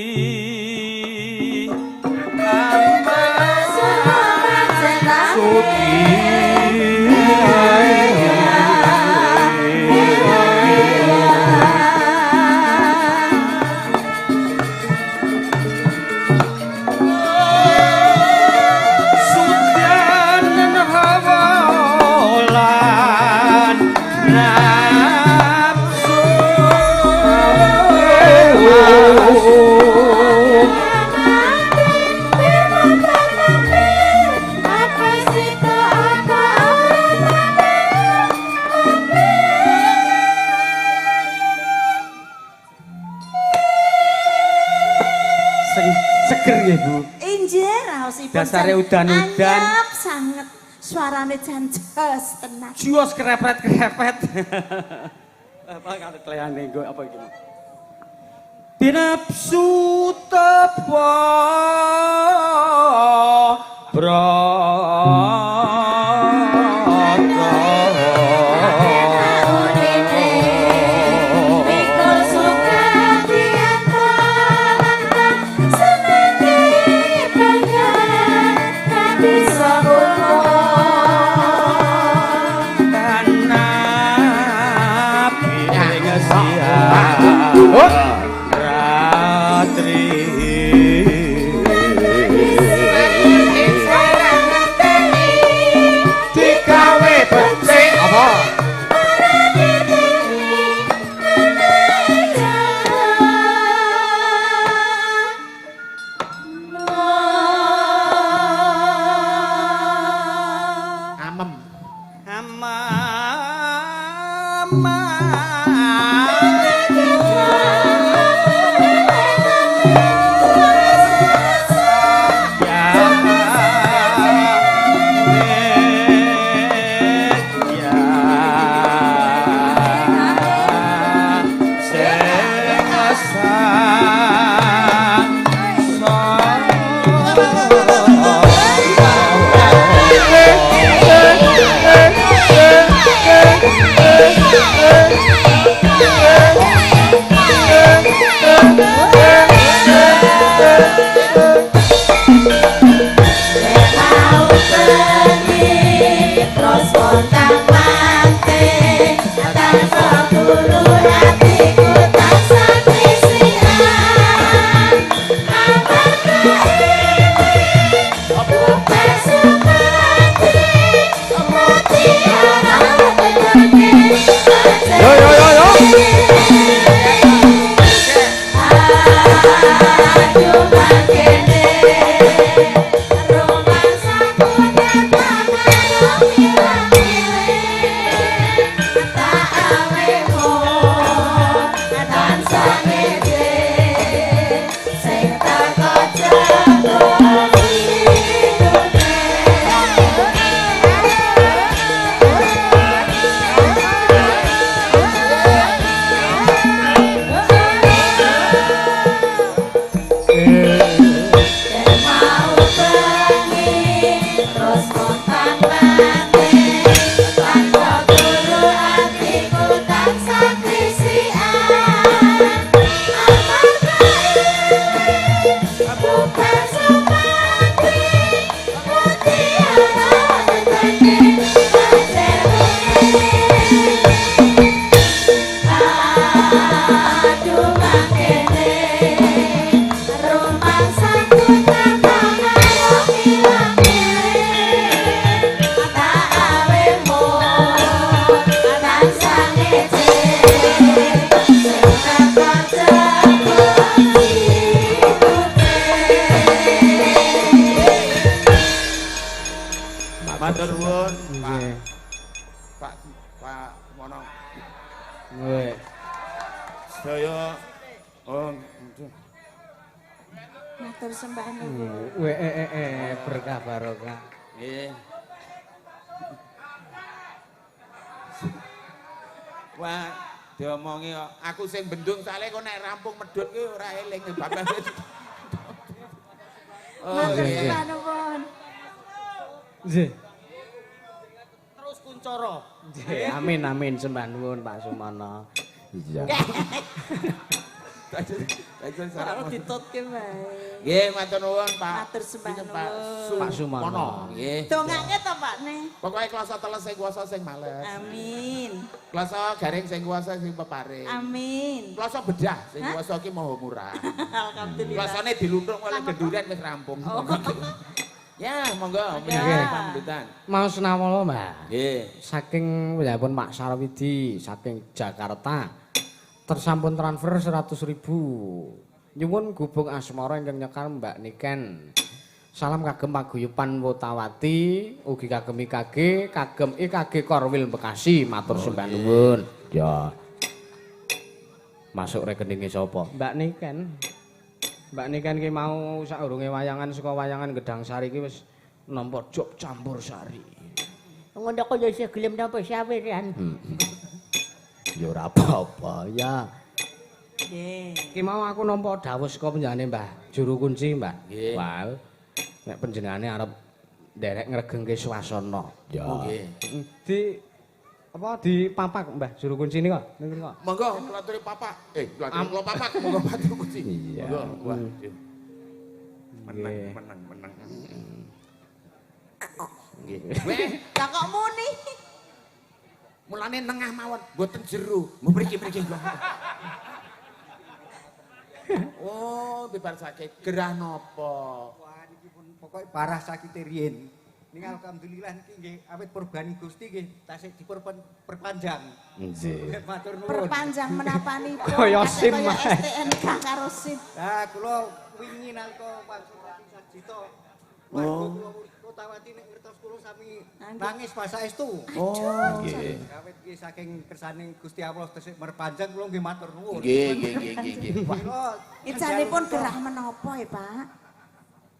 seger ya Bu. Injih raosipun. Dasare jan udan-udan. anyep sanget. Suarane jan jos tenan. Jios kerepet-kerepet. Apa kata kleyane nggo apa iki? Binapsu tepa brata. Matur nuwun, Pak Mono. Nggih. Sedaya Matur sembah nuwun. Berkah barokah. nggih. Wah, diomongi kok. Aku sing bendung soalnya kok nek rampung medhut ki ora eling bapak. Matur nggih. sembah nuwun. Nggih. Terus kuncoro. Nggih, amin sembah nuwun Pak Sumono. Iya. Dajeng sareng. Ditutke wae. Nggih, matur nuwun Pak. Matur sembah Pak nuwun. Pak Sumono. Nggih. Dongake to Pak ne. Pokoke klasa teles sing kuwasa sing males. Amin. Klasa garing sing kuwasa sing peparing. Amin. Klasa bedah sing kuwasa ki maha murah. Alhamdulillah. Klasane diluntung oleh genduran wis rampung. Ya, monggo Nggih. pambutan. Mau senawala, Mbak. Nggih. Saking pun Pak Sarwidi saking Jakarta tersampun transfer 100.000. Nyuwun gubung asmara ingkang nyekar Mbak Niken. Salam kagem paguyuban Wotawati, ugi kagem IKG Korwil Bekasi, matur sembah nuwun. Ya. Masuk rekeninge sapa? Mbak Niken. Mbak Niken ki mau saurunge wayangan saka wayangan Gedang Sari ki wis nampa job campur sari. Ngono kok ya isih gelem napa saweran. Ya ora apa-apa ya. Nggih. Ki mau aku nampa dawuh saka panjenengane Mbah Juru Kunci, Mbah. Nggih. Wal. Nek panjenengane arep nderek ngregengke swasana. Ya. Nggih. Di papak Mbah Juru Kunci nika. Ning kok. Monggo kulaturi papak. Kulo papak monggo patu kunci. Iya. Monggo. Wah. Menang. Nggih. Weh, Lah kok muni? mulane nengah mawon, mboten jero. Mriki-mriki. Oh, dibarsake gerah napa? Wah niki pun pokoke parah sakite riyen. Ning alhamdulillah niki nggih awit purbani Gusti nggih tasih diperpanjang. Nggih. Matur nuwun. Perpanjang menapanipun. Kaya SIM Kaya ae. STNK karo SIM. Lah kula wingi nalika Pak Surati Sajito Kotawati nek ngertos kula sami nangis pas saestu. Oh, nggih. Awit iki saking kersaning Gusti Allah tesih merpanjang kula nggih matur nuwun. Nggih. Ijanipun gerah menapa ya, Pak?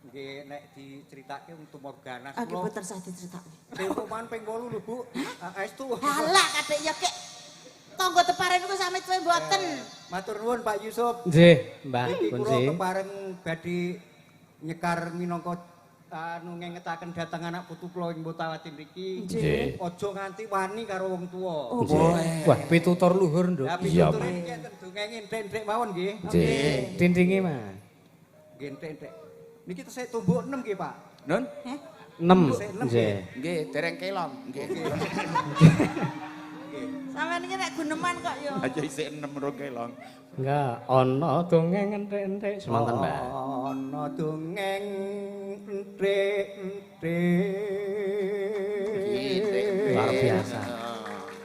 Nggih nek diceritake wong tumor ganas Nggih kula. boten sah diceritake. Tempo man ping 8 lho, Bu. Saestu. Halak kadek ya kek. Tangga teparen niku sami tuwe mboten. Matur nuwun Pak Yusuf. Nggih, Mbah Iki kula Kunci. kepareng badhe nyekar minangka ngengetaken dateng anak putu kula ing Botawati mriki. Nggih. Aja nganti wani karo wong tuwa. Wah, pitutur luhur, Nduk. Lah Iya, pituture iki enten dongenge enthek-enthek mawon nggih. Nggih. Dindinge, Mas. Nggih enthek-enthek. Niki tesih tumbuk 6 nggih, Pak. Nun? 6. Sik, enam, Nggih. Nggih, dereng kelong. Nggih. Sampeyan iki nek guneman kok yo. Aja isih 6 ro kelong. Enggak, ana dongeng enthek-enthek semanten, Mbah. Ana dongeng enthek-enthek. Luar biasa.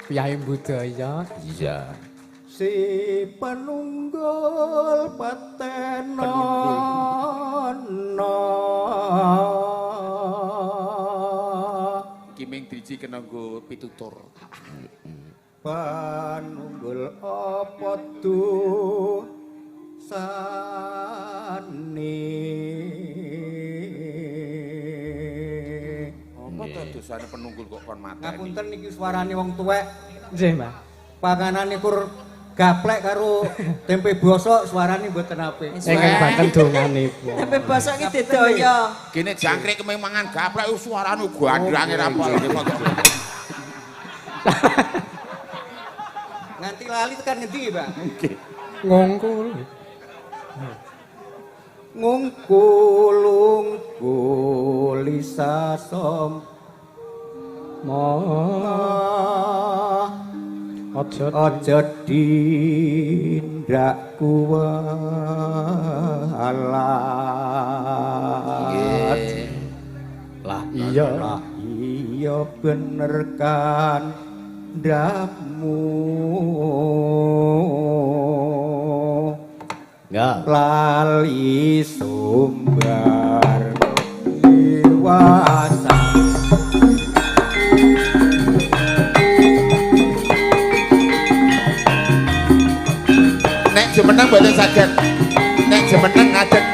Piyai budaya. Iya. Si penunggul patenono. Iki ming driji kena nggo pitutur. Panunggul apa tu sani. Apa to dosane penunggul kok kon mateni? Ngapunten niki suarane wong tuwek. Nggih, Mbah. Panganane kur gaplek karo tempe bosok suarane mboten apik. Ingkang baken donganipun. Tempe bosok iki didaya. Kene jangkrik kemeng mangan gaplek suarane gandrange ra apa. Nganti lali tekan ngendi, Pak? Ngungkul. Ngungkul isasom aja tindak kuwalat. Lah Iya bener kan ndakmu. enggak. Lali sumbar dewasa. Nek jemeneng mboten saged. Nek jemeneng ngadeg.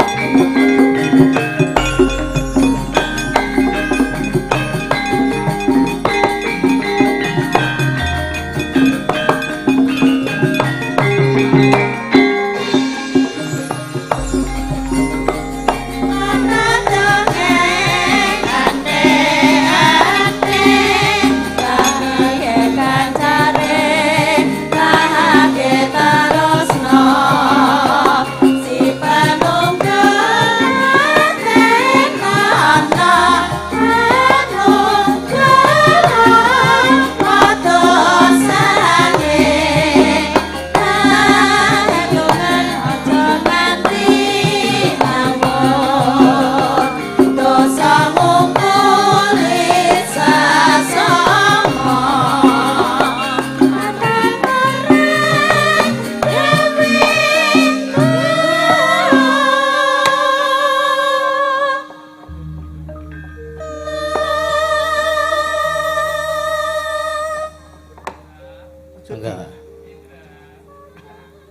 Enggak.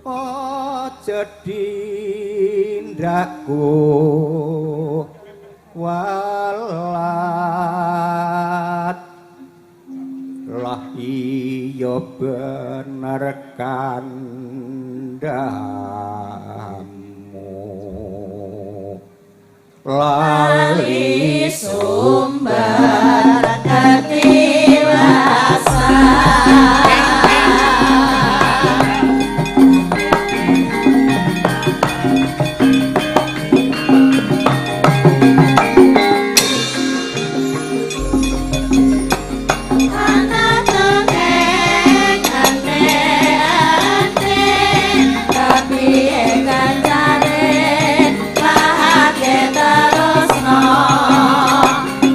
Aja tindakku walat. Lah iya bener kandamu. Lali sumber dewasa.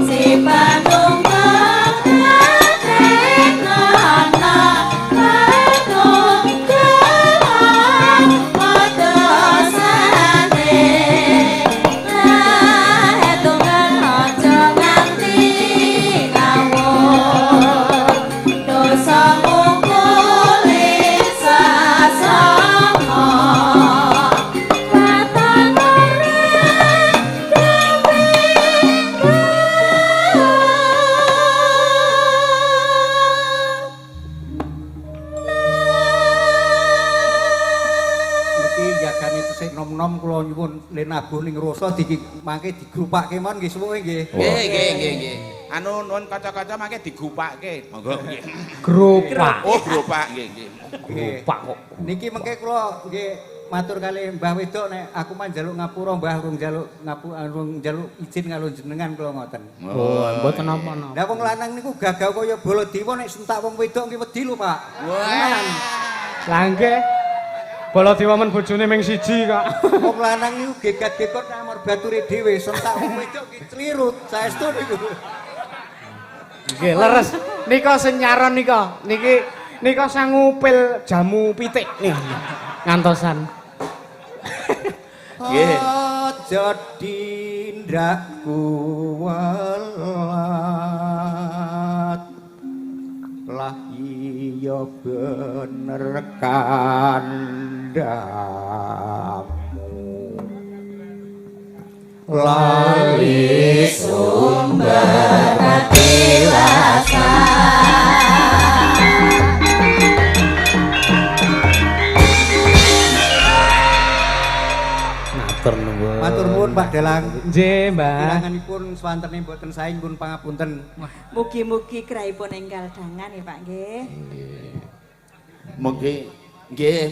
Si Bandung le nabuh ning rasa mangke digrupake mon nggih suwuke nggih. Nggih. Anu nuwun kanca-kanca mangke digupake. Monggo nggih. Grupak. Oh, grupak nggih. Grupak kok. Niki mengke kula nggih matur kalih Mbah Wedok nek aku mah njaluk ngapura Mbah urung njaluk izin karo jenengan kula ngoten. Oh, mboten napa-napa. Lah wong lanang niku gagah kaya Baladewa nek sentak wong wedok nggih wedi lho, Pak. Wah. Lah nggih. Baladewa men bojone ming siji kok. Wong lanang niku gegat-gegot amar bature dhewe, sentak wong wedok ki clirut, saestu niku. Nggih, leres. Nika sing nyaron nika. Nika sangu pil jamu pitik nih. Ngantosan. Nggih. Aja dindrakku welat. Lah iya bener kandamu. Lali sumber dewasa. Matur nuwun Pak Dalang. Nggih, Mbah. Kiranganipun swantene mboten sae pun pangapunten. Mugi-mugi grahipun enggal dangan ya Pak nggih.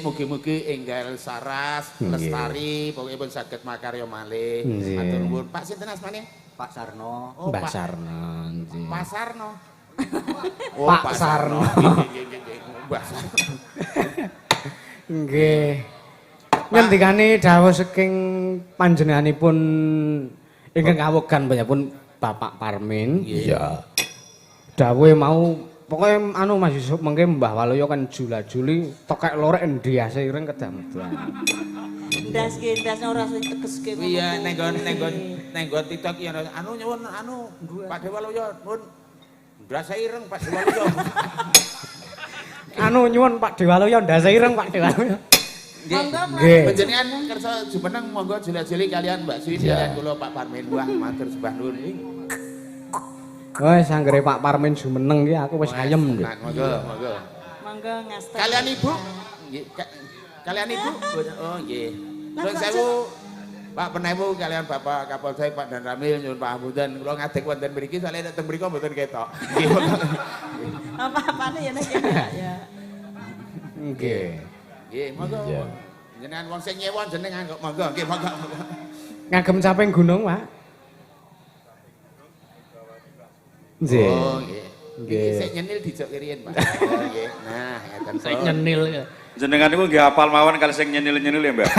Mugi-mugi enggal saras, lestari, pokokipun saged makarya malih. Matur nuwun. Pak sinten asmane? Pak Sarno. Oh, Mbah Sarno. nggih. Pak Sarno. Pak Sarno. Nggih. Mbah Sarno. Nggih. Ngendikane dawuh saking panjenenganipun ingkang kawogan panjenenganipun Bapak Parmin. Iya. Dawuhe mau pokoke anu Mas Yusuf mengke Mbah Waluya kan jula-juli tokek lorek ndiase ireng kedamedan. Ndas nggih, ndas ora sing tegeske ngono. Iya, nenggon TikTok ya anu nyuwun Pak Dewaluya nuwun ndrasa ireng Pak Dewaluya. Anu nyuwun Pak Dewaluya ndase ireng Pak Dewaluya. Nggih. Panjenengan kersa jumeneng monggo jula-juli kalian Mbak Sri kalian kula Pak Parmin. Wah, matur sembah nuwun. Wes sanggere Pak Parmin jumeneng ki aku wis ayem lho. Monggo. Monggo ngasta. Kalian Ibu? Nggih. Kalian Ibu? Oh, nggih. Nuwun sewu Pak Penewu kalian Bapak Kapolsek Pak Dan Ramil nyuwun pangapunten kula ngadeg wonten mriki soalé nek teng mriku mboten ketok. Nggih. Apa-apane ya nek ya. Nggih. Nggih, monggo. Jenengan wong sing nyewon jenengan kok monggo nggih monggo. Ngagem caping gunung, Pak. Nggih. Oh, nggih. Nggih. Sik nyenil dijok kiriyen, Pak. Oh, nggih. Nah, ngeten. Sik nyenil ya. Jenengan niku nggih hafal mawon kali sing nyenil-nyenil ya, Mbak.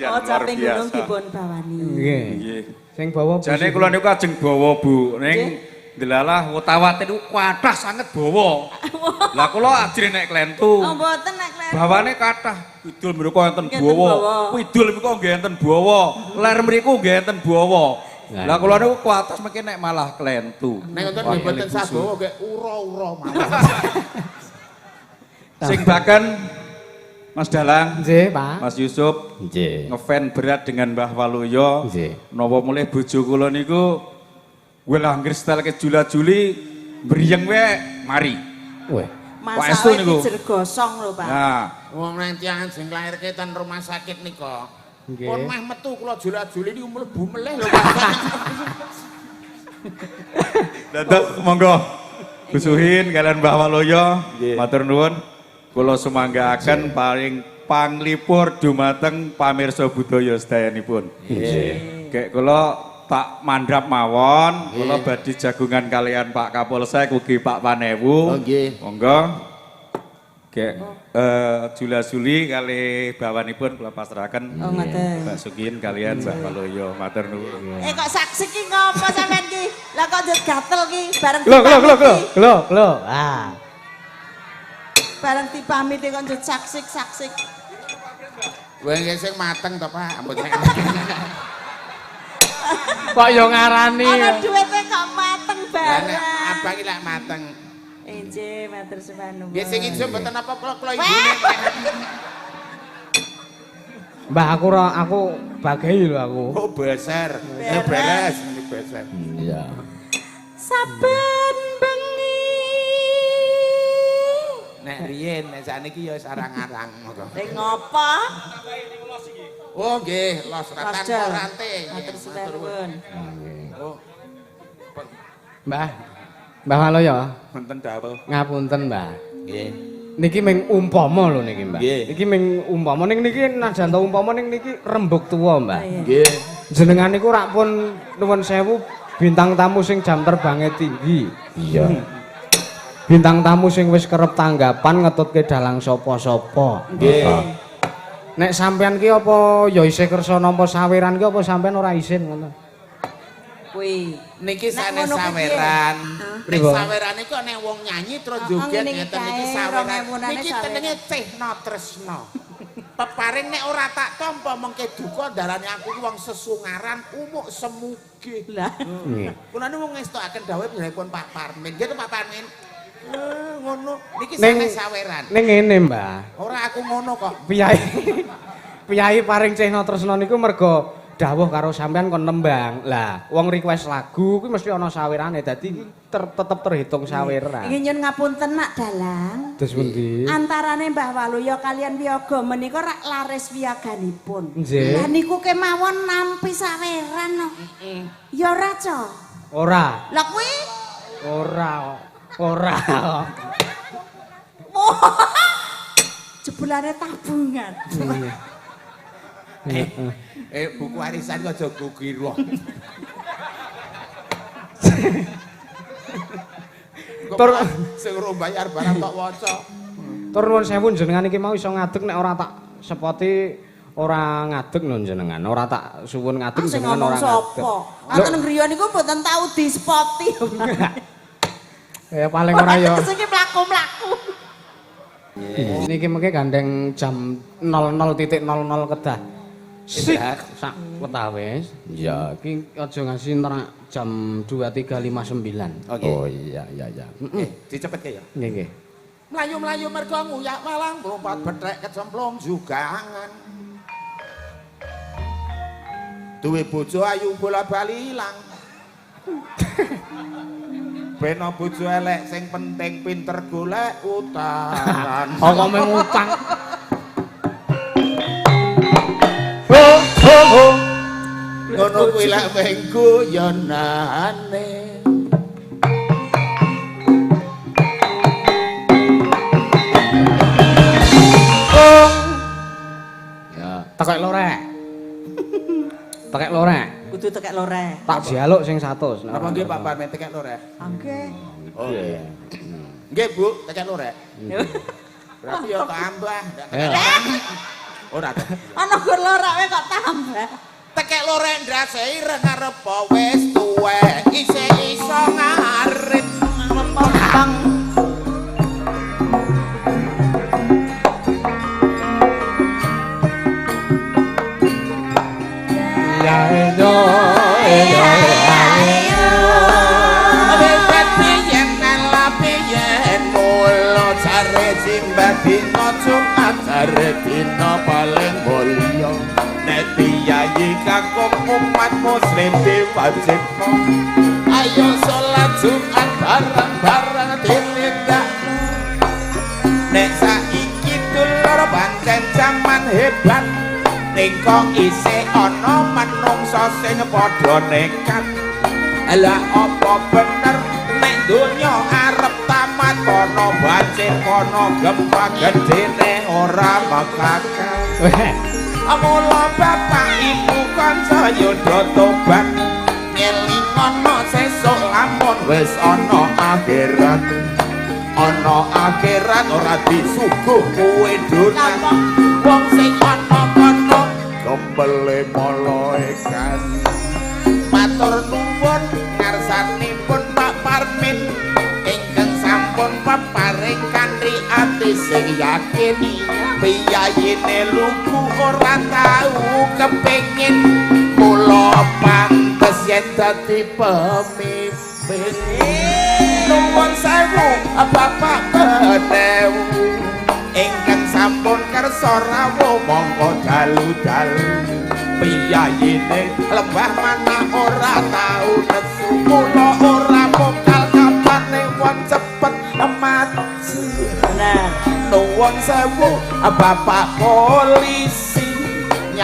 Oh, caping gunung dipun bawani. Nggih. Nggih. Sing bawa Jane kula niku ajeng bawa Bu ning delalah Wetawati niku kathah sanget bawa. Lah kula ajrih nek klentu. Oh, mboten nek leren. Bawane kathah. Kidul mriku enten bawa. Kidul mriku nggih enten bawa. Ler mriku nggih enten bawa. Lah kula niku kuatas mengki nek malah klentu. Nek ngoten nggih mboten sagowo nggih ura-ura mawon. Sing baken Mas Dalang, nggih, Pak. Mas Yusuf, Nggih. ngefan berat dengan Mbah Waluya. Nggih. Napa mulih bojo kula niku welah ngristal ke jula-juli mriyeng wae mari. Weh. Waestu Masake niku. dijer gosong lho, Pak. Nah, Wong nang tiyang sing lairke ten rumah sakit nika. Nggih. Pun meh metu kula jula-juli niku mlebu meleh lho Pak. dadak monggo Gusuhin kalian Mbah Waluya. Matur nuwun. Kula sumanggaaken paring panglipur dumateng pamirsa budaya sedayanipun. Nggih. Kek kula tak mandhap mawon, kula badhe jagungan kalian Pak Kapolsek ugi Pak Panewu. Oh nggih. Monggo. Kek jula-juli kali bawanipun kula pasrahaken. Oh, ngoten. Mbak Sugien kalian Mbah Waluya. Matur nuwun. Kok saksi ki ngopo sampean ki? Lah kok njut gatel ki bareng Lho. Ah. bareng dipamit kok njut saksik-saksik. Kowe nggih sing mateng to Pak. Ampun. Kok yo ngarani. Ana duwite kok mateng Lah bareng. nek abang iki lak mateng. Injih, matur suwun. Nggih sing ijo mboten apa kula ibune. Mbah aku bagai lho aku. Oh beser. Ya beres ini beser. Iya. Saben bengi. Nek riyen nek sakniki ya sarang-arang monggo. Ning ngopo? Oh nggih, los ratan Rosdal. porante. Matur suwun. Oh, Mbah. Mbah Waloya. wonten dawuh. Ngapunten, Mbah. Nggih. Niki ming umpama lho niki, Mbah. Nggih. Iki ming umpama ning niki najan to umpama ning niki rembug tuwa, Mbah. Nggih. Jenengan niku rak pun nuwun sewu bintang tamu sing jam terbangnya tinggi. Iya. Bintang tamu sing wis kerep tanggapan ngetutke dalang sapa-sapa. Nggih. Nek sampean ki apa ya isih kersa nampa saweran ki apa sampean ora isin ngono? Kuwi. Niki Nek sanes ngono kuwi saweran. Nek Pripun? saweran iku nek wong nyanyi terus joget ngene iki ngeten niki kae, saweran. 2000-ane Niki saweran. jenenge Cehna Tresna. Peparing nek ora tak tampa mengke duka darane aku ki wong sesungaran umuk semuge. Lah. Nggih. Kula nu wong ngestokaken dawuh pun Pak Parmin. Nggih to Pak Parmin. Ngono. Niki Ning- sanes saweran. Ning ngene, Mbah. Ora aku ngono kok. Piyai. Piyai paring Cehna Tresna niku mergo dawuh karo sampean kon nembang. Lah, wong request lagu kuwi mesti ana sawerane. Dadi tetep terhitung saweran. Iki nyun ngapunten nak dalang. Terus pundi? Antarane Mbah Waluya kalian Wiyaga menika rak laris wiyaganipun. Nggih. Lah niku kemawon nampi saweran no. Ya ora, Ca. Ora. Lah kuwi Ora. Ora. jebulane tabungan. Buku warisan kok aja gugiro. Tur Sing ora bayar barang tok waca. tur nuwun sewu jenengan iki mau iso ngadeg nek ora tak sepoti ora ngadeg lho jenengan. Ora tak suwun ngadeg Sing jenengan ngomong ora ngadeg. sapa? Wonten griya niku mboten tau dispoti. Ya paling ora ya. Sing mlaku-mlaku. Niki mengke gandeng jam 00.00 kedah. Sik sak wetawis. Iya. Iki aja ngasih entar jam 23.59. Oke. Oh iya iya iya. Dicepetke ya. Nggih nggih. Melayu-melayu mergo nguyak malang lompat betrek kecemplung jugangan. Duwe bojo ayu bola-bali ilang. Beno bojo elek sing penting pinter golek utaran. Apa mengutang? Ngono kuwi lek mengko yonane. Ya. Tekek lorek. Tekek lorek. Kudu tekek lorek. Tak jaluk sing 100. Apa nggih Pak Parmen tekek lorek? Nggih. Oh nggih. Nggih Bu, tekek lorek. Berarti ya tambah. Ora ta. Ana gur lorek kok tambah. Tekek lorek ndrase ireng arep wis tuwek isih iso ngarit mempang. Ya yo Bebet piyen nalapi yen mulo jare simbah dina Jumat jare dina paling mulya nek piyayi kanggo umat muslim diwajibno ayo salat Jumat bareng-bareng ditindak nek saiki dulur pancen jaman hebat ning kok isih ana manungsa sing padha nekat ala apa bener nek donya arep tamat kono banjir kono gempa gedene ora makakan mula bapak ibu kanca yudha tobat ngeling ana sesuk lamun wis ana akhirat ora disuguh kowe donan wong sing ana kono kembele malaikat matur nuwun ngarsanipun Pak Parmin ingkang sampun peparing kanthi ati sing yakin piyayine lugu ora tau kepengin mula pantes yen dadi pemimpin nuwun sewu Bapak Benewu ingkang sampun kersa rawuh monggo dalu-dalu piyayine lembah mana ora tau nesu mula ora pokal kapane wong cepet mati Bener. nuwun sewu Bapak polisi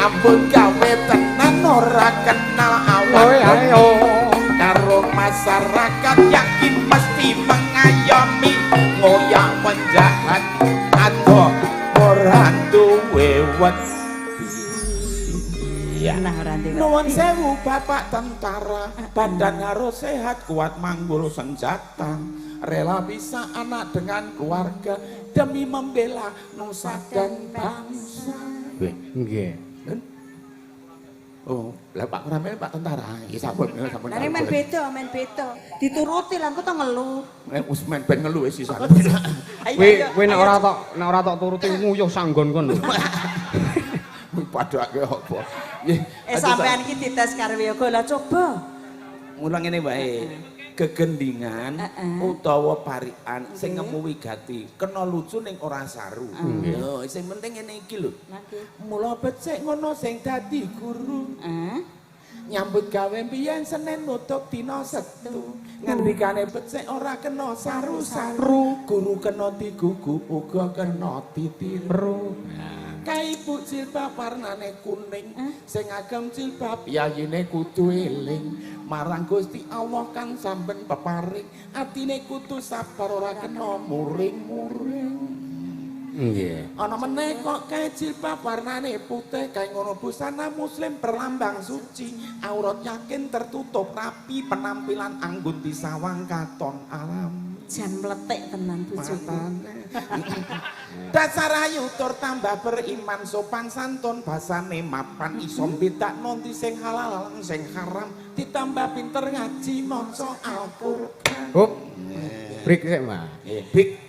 nyambut gawe tenan ora kenal awak ayo karo masyarakat yakin mesti mengayomi ngoyak penjahat atau ora duwe wedi. Nah, Ranti. Nuwun sewu Bapak tentara, badan harus sehat, kuat manggul senjata, rela bisa anak dengan keluarga demi membela nusa dan bangsa. nggih Oh, lah Pak Ramil Pak tentara, ya sampun sampun. Lah men beda, dituruti lah engko to ngeluh. Wis men ben ngeluh wis sisan. kowe nek ora tok turuti nguyuh sanggon kon lho. Padake apa? Sampean iki dites karo yoga lah coba. Mula ngene wae. Gegendingan utawa parikan sing ngemu wigati kena lucu ning ora saru. Lho, sing penting ngene iki lho. Mula becik ngono sing dadi guru. Nyambut gawe mbiyen Senin nutuk dina Setu. Ngendikane becik ora kena saru-saru. Guru kena digugu uga kena ditiru. Kaibu jilbab warnane kuning sing agem jilbab yayine kudu eling marang Gusti Allah kang sampun peparing atine kudu sabar ora kena muring-muring. Nggih. Ana meneh kok kae jilbab warnane putih kae ngono busana muslim perlambang suci aurat yakin tertutup rapi penampilan anggun disawang katon alam. Jan mletik tenan bojoku. Dasar ayu tur tambah beriman sopan santun basane mapan iso bedakno ndi sing halal lan sing haram ditambah pinter ngaji maca Al-Qur'an. Hop. Break sik, Mas. Bik